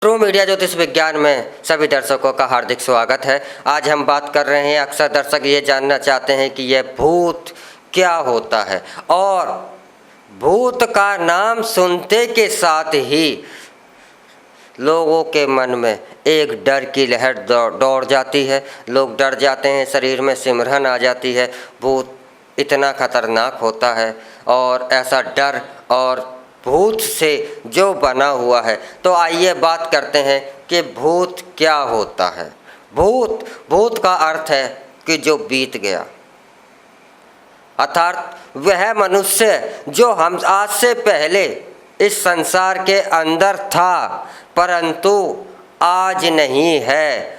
True media ज्योतिष विज्ञान में सभी दर्शकों का हार्दिक स्वागत है। आज हम बात कर रहे हैं, अक्सर दर्शक ये जानना चाहते हैं कि यह भूत क्या होता है, और भूत का नाम सुनते के साथ ही लोगों के मन में एक डर की लहर दौड़ जाती है। लोग डर जाते हैं, शरीर में सिमरन आ जाती है। भूत इतना खतरनाक होता है और ऐसा डर और भूत से जो बना हुआ है। तो आइए बात करते हैं कि भूत क्या होता है। भूत का अर्थ है कि जो बीत गया, अर्थात वह मनुष्य जो हम आज से पहले इस संसार के अंदर था परंतु आज नहीं है,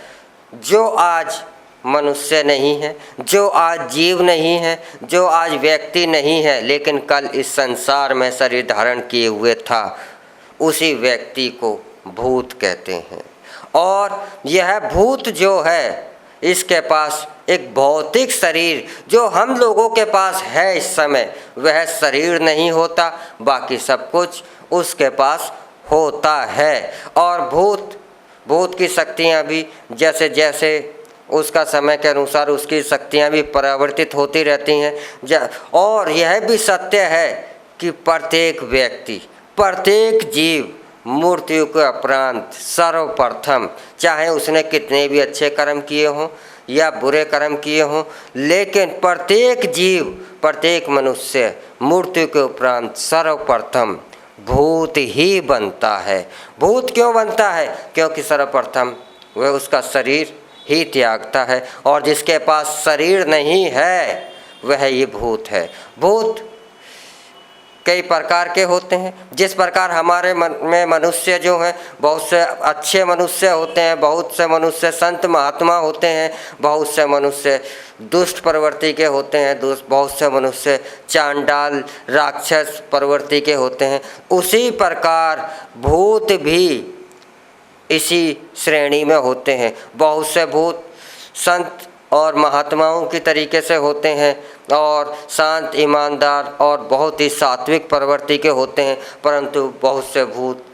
जो आज मनुष्य नहीं है, जो आज जीव नहीं है, जो आज व्यक्ति नहीं है, लेकिन कल इस संसार में शरीर धारण किए हुए था, उसी व्यक्ति को भूत कहते हैं। और यह भूत जो है, इसके पास एक भौतिक शरीर जो हम लोगों के पास है इस समय, वह शरीर नहीं होता, बाकी सब कुछ उसके पास होता है। और भूत की शक्तियाँ भी जैसे जैसे उसका समय के अनुसार उसकी शक्तियाँ भी परिवर्तित होती रहती हैं। और यह भी सत्य है कि प्रत्येक व्यक्ति, प्रत्येक जीव मृत्यु के उपरांत सर्वप्रथम, चाहे उसने कितने भी अच्छे कर्म किए हों या बुरे कर्म किए हों, लेकिन प्रत्येक जीव, प्रत्येक मनुष्य मृत्यु के उपरांत सर्वप्रथम भूत ही बनता है। भूत क्यों बनता है? क्योंकि सर्वप्रथम वह उसका शरीर ही त्यागता है, और जिसके पास शरीर नहीं है वह ये भूत है। भूत कई प्रकार के होते हैं। जिस प्रकार हमारे मन में मनुष्य जो हैं, बहुत से अच्छे मनुष्य होते हैं, बहुत से मनुष्य संत महात्मा होते हैं, बहुत से मनुष्य दुष्ट प्रवृत्ति के होते हैं, बहुत से मनुष्य चांडाल राक्षस प्रवृत्ति के होते हैं, उसी प्रकार भूत भी इसी श्रेणी में होते हैं। बहुत से भूत संत और महात्माओं की तरीके से होते हैं और शांत, ईमानदार और बहुत ही सात्विक प्रवृत्ति के होते हैं, परंतु बहुत से भूत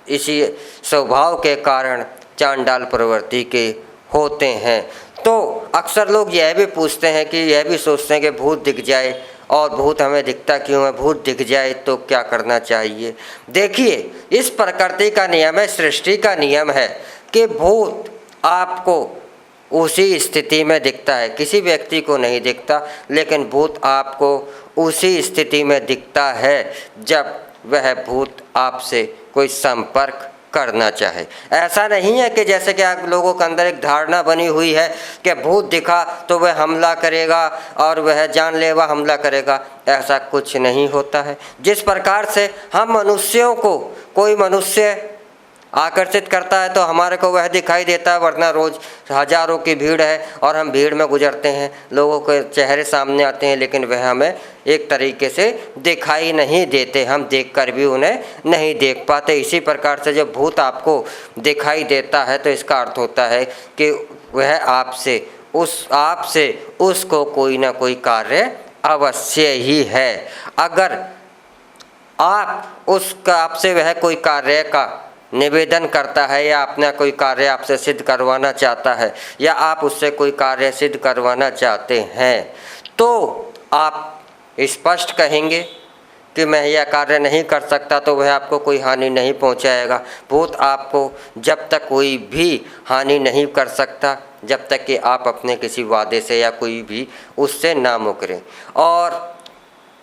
इसी स्वभाव के कारण चांडाल प्रवृत्ति के होते हैं। तो अक्सर लोग यह भी पूछते हैं कि यह भी सोचते हैं कि भूत दिख जाए, और भूत हमें दिखता क्यों है, भूत दिख जाए तो क्या करना चाहिए। देखिए, इस प्रकृति का नियम है, सृष्टि का नियम है कि भूत आपको उसी स्थिति में दिखता है, किसी व्यक्ति को नहीं दिखता, लेकिन भूत आपको उसी स्थिति में दिखता है जब वह भूत आपसे कोई संपर्क करना चाहे। ऐसा नहीं है कि जैसे कि आप लोगों के अंदर एक धारणा बनी हुई है कि भूत दिखा तो वह हमला करेगा और वह जानलेवा हमला करेगा। ऐसा कुछ नहीं होता है। जिस प्रकार से हम मनुष्यों को कोई मनुष्य आकर्षित करता है तो हमारे को वह दिखाई देता है, वरना रोज़ हजारों की भीड़ है और हम भीड़ में गुजरते हैं, लोगों के चेहरे सामने आते हैं, लेकिन वह हमें एक तरीके से दिखाई नहीं देते, हम देखकर भी उन्हें नहीं देख पाते। इसी प्रकार से जब भूत आपको दिखाई देता है तो इसका अर्थ होता है कि वह आपसे उसको कोई ना कोई कार्य अवश्य ही है। अगर आपसे वह कोई कार्य का निवेदन करता है या अपना कोई कार्य आपसे सिद्ध करवाना चाहता है, या आप उससे कोई कार्य सिद्ध करवाना चाहते हैं, तो आप स्पष्ट कहेंगे कि मैं यह कार्य नहीं कर सकता, तो वह आपको कोई हानि नहीं पहुंचाएगा। भूत आपको जब तक कोई भी हानि नहीं कर सकता जब तक कि आप अपने किसी वादे से या कोई भी उससे ना मुकरें, और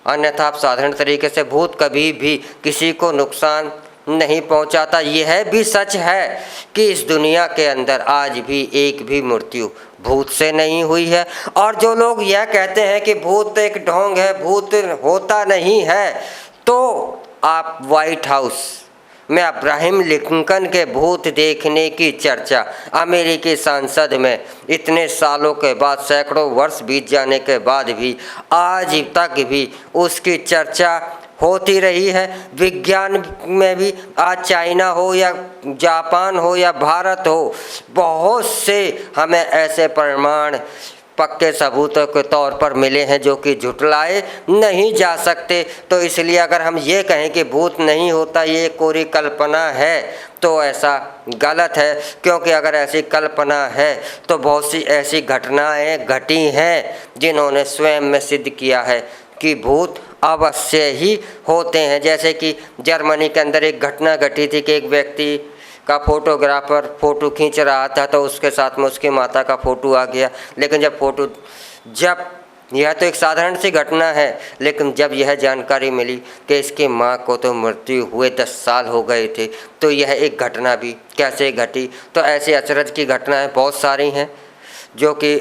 अन्यथा आप साधारण तरीके से भूत कभी भी किसी को नुकसान नहीं पहुंचाता। यह भी सच है कि इस दुनिया के अंदर आज भी एक भी मृत्यु भूत से नहीं हुई है। और जो लोग यह कहते हैं कि भूत एक ढोंग है, भूत होता नहीं है, तो आप व्हाइट हाउस में अब्राहम लिंकन के भूत देखने की चर्चा अमेरिकी संसद में इतने सालों के बाद, सैकड़ों वर्ष बीत जाने के बाद भी आज तक भी उसकी चर्चा होती रही है। विज्ञान में भी आज चाइना हो या जापान हो या भारत हो, बहुत से हमें ऐसे प्रमाण पक्के सबूतों के तौर पर मिले हैं जो कि झुटलाए नहीं जा सकते। तो इसलिए अगर हम ये कहें कि भूत नहीं होता, ये कोरी कल्पना है, तो ऐसा गलत है। क्योंकि अगर ऐसी कल्पना है तो बहुत सी ऐसी घटनाएं घटी हैं जिन्होंने स्वयं में सिद्ध किया है कि भूत अवश्य ही होते हैं। जैसे कि जर्मनी के अंदर एक घटना घटी थी कि एक व्यक्ति का फोटोग्राफर फ़ोटो खींच रहा था तो उसके साथ में उसकी माता का फ़ोटो आ गया। लेकिन जब यह तो एक साधारण सी घटना है, लेकिन जब यह जानकारी मिली कि इसकी माँ को तो मृत्यु हुए 10 साल हो गए थे, तो यह एक घटना भी कैसे घटी। तो ऐसे अचरज की घटनाएं बहुत सारी हैं जो कि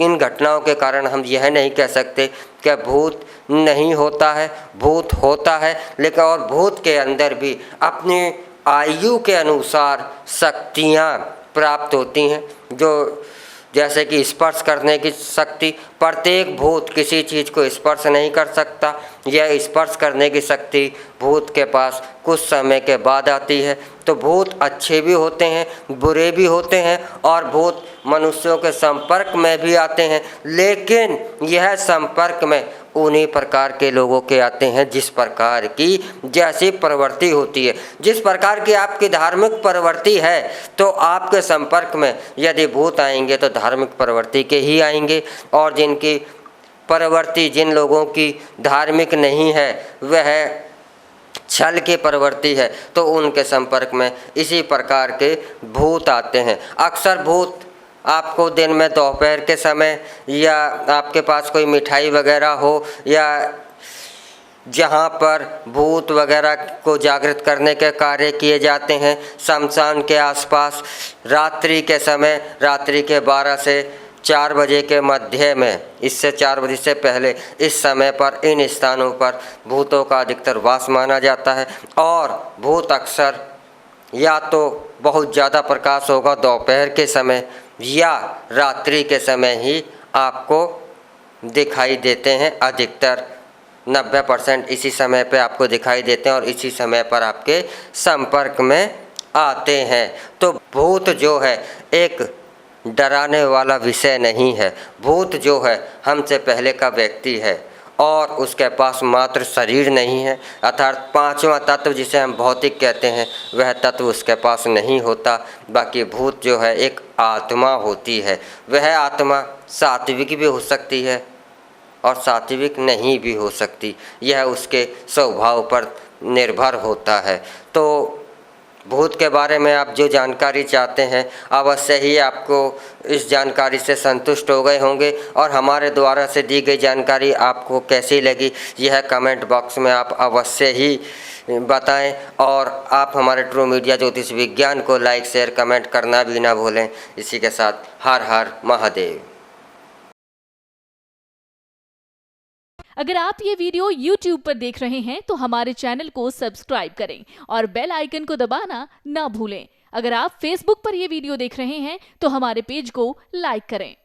इन घटनाओं के कारण हम यह नहीं कह सकते कि भूत नहीं होता है। भूत होता है, लेकिन और भूत के अंदर भी अपनी आयु के अनुसार शक्तियाँ प्राप्त होती हैं, जो जैसे कि स्पर्श करने की शक्ति। प्रत्येक भूत किसी चीज़ को स्पर्श नहीं कर सकता। यह स्पर्श करने की शक्ति भूत के पास कुछ समय के बाद आती है। तो भूत अच्छे भी होते हैं, बुरे भी होते हैं, और भूत मनुष्यों के संपर्क में भी आते हैं, लेकिन यह संपर्क में उन्हीं प्रकार के लोगों के आते हैं जिस प्रकार की जैसी प्रवृत्ति होती है। जिस प्रकार की आपकी धार्मिक प्रवृत्ति है तो आपके संपर्क में यदि भूत आएंगे तो धार्मिक प्रवृत्ति के ही आएंगे, और जिनकी प्रवृत्ति, जिन लोगों की धार्मिक नहीं है, वह छल की प्रवृत्ति है, तो उनके संपर्क में इसी प्रकार के भूत आते हैं। अक्सर भूत आपको दिन में दोपहर के समय, या आपके पास कोई मिठाई वगैरह हो, या जहाँ पर भूत वगैरह को जागृत करने के कार्य किए जाते हैं शमशान के आसपास, रात्रि के समय, रात्रि के 12 से 4 बजे के मध्य में, इससे 4 बजे से पहले, इस समय पर इन स्थानों पर भूतों का अधिकतर वास माना जाता है। और भूत अक्सर या तो बहुत ज़्यादा प्रकाश होगा दोपहर के समय या रात्रि के समय ही आपको दिखाई देते हैं। अधिकतर 90% इसी समय पे आपको दिखाई देते हैं और इसी समय पर आपके संपर्क में आते हैं। तो भूत जो है एक डराने वाला विषय नहीं है। भूत जो है हमसे पहले का व्यक्ति है और उसके पास मात्र शरीर नहीं है, अर्थात 5वां तत्व जिसे हम भौतिक कहते हैं वह तत्व उसके पास नहीं होता। बाकी भूत जो है एक आत्मा होती है। वह आत्मा सात्विक भी हो सकती है और सात्विक नहीं भी हो सकती, यह उसके स्वभाव पर निर्भर होता है। तो भूत के बारे में आप जो जानकारी चाहते हैं अवश्य ही आपको इस जानकारी से संतुष्ट हो गए होंगे, और हमारे द्वारा से दी गई जानकारी आपको कैसी लगी यह कमेंट बॉक्स में आप अवश्य ही बताएं। और आप हमारे ट्रू मीडिया ज्योतिष विज्ञान को लाइक, शेयर, कमेंट करना भी ना भूलें। इसी के साथ हर हर महादेव। अगर आप ये वीडियो YouTube पर देख रहे हैं तो हमारे चैनल को सब्सक्राइब करें और बेल आइकन को दबाना ना भूलें। अगर आप Facebook पर ये वीडियो देख रहे हैं तो हमारे पेज को लाइक करें।